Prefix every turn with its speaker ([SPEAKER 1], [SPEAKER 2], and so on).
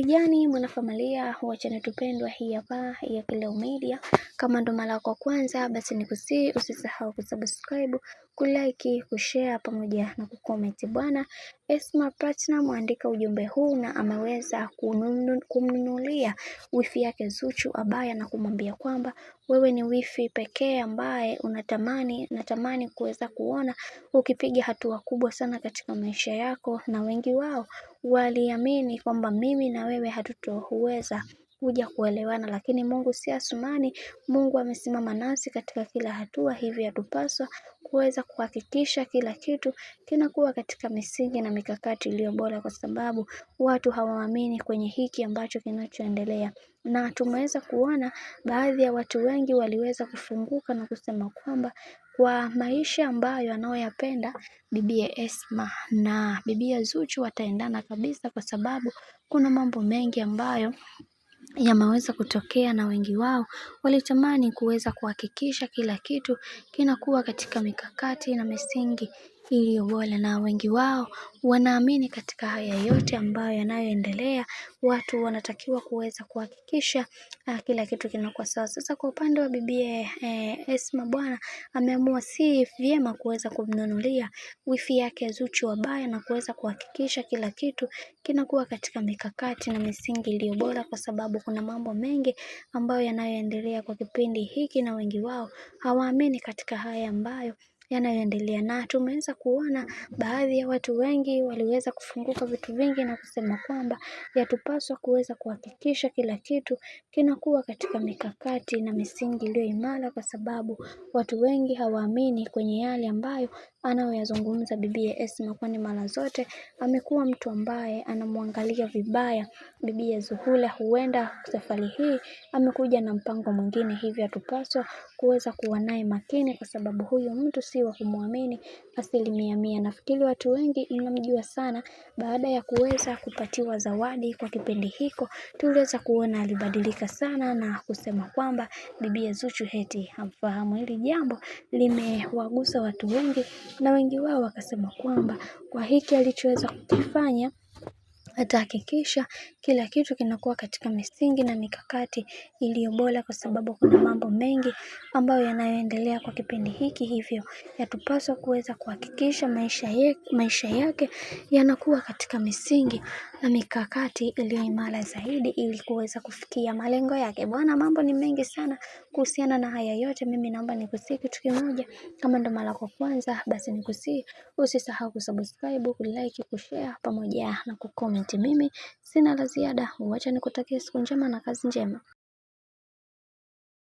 [SPEAKER 1] Kijani mwanafamilia wa channel tupendwa hii hapa ya Kileo Media. Kama ndo mara yako kwanza, basi nikusii usisahau kusubscribe, kulike, kushare pamoja na kucomment. Bwana Esma Platinum andika ujumbe huu na ameweza kumnunulia wifi yake Zuchu abaya na kumwambia kwamba wewe ni wifi pekee ambaye natamani kuweza kuona ukipiga hatua kubwa sana katika maisha yako, na wengi wao waliamini kwamba mimi na wewe hatutoweza kuja kuelewana, lakini Mungu si Asumani. Mungu amesimama nasi katika kila hatua, hivi yatupaswa kuweza kuhakikisha kila kitu kinakuwa katika misingi na mikakati iliyo bora, kwa sababu watu hawaamini kwenye hiki ambacho kinachoendelea. Na tumeweza kuona baadhi ya watu wengi waliweza kufunguka na kusema kwamba kwa maisha ambayo anayoyapenda bibie Esma na bibie Zuchu wataendana kabisa, kwa sababu kuna mambo mengi ambayo yameweza kutokea na wengi wao walitamani kuweza kuhakikisha kila kitu kinakuwa katika mikakati na misingi iliyo bora, na wengi wao wanaamini katika haya yote ambayo yanayoendelea. Watu wanatakiwa kuweza kuhakikisha kila kitu kinakuwa sawa. Sasa kwa upande wa bibie Esma, bwana ameamua si vyema kuweza kumnunulia wifi yake Zuchu wabaya na kuweza kuhakikisha kila kitu kinakuwa katika mikakati na misingi iliyo bora, kwa sababu kuna mambo mengi ambayo yanayoendelea kwa kipindi hiki na wengi wao hawaamini katika haya ambayo yanayoendelea. Na tumeweza kuona baadhi ya watu wengi waliweza kufunguka vitu vingi na kusema kwamba yatupaswa kuweza kuhakikisha kila kitu kinakuwa katika mikakati na misingi iliyo imara, kwa sababu watu wengi hawaamini kwenye yale ambayo anayoyazungumza bibie Esma, kwani mara zote amekuwa mtu ambaye anamwangalia vibaya bibie Zuhura. Huenda safari hii amekuja na mpango mwingine, hivyo atupaswa kuweza kuwa naye makini, kwa sababu huyu mtu si wa kumwamini 100%. Nafikiri watu wengi mnamjua sana baada ya kuweza kupatiwa zawadi kwa kipindi hiko, tuliweza kuona alibadilika sana na kusema kwamba bibie Zuchu heti hamfahamu. Hili jambo limewagusa watu wengi na wengi wao wakasema kwamba kwa hiki alichoweza kukifanya atahakikisha kila kitu kinakuwa katika misingi na mikakati iliyo bora, kwa sababu kuna mambo mengi ambayo yanayoendelea kwa kipindi hiki, hivyo yatupaswa kuweza kuhakikisha maisha yake yanakuwa katika misingi na mikakati iliyo imara zaidi ili kuweza kufikia malengo yake. Bwana, mambo ni mengi sana kuhusiana na haya yote. Mimi naomba nikusii kitu kimoja, kama ndo mara kwa kwanza, basi nikusii usisahau kusubscribe, kulike, kushare pamoja na kucomment. Mimi sina la ziada, wacha nikutakie siku njema na kazi njema.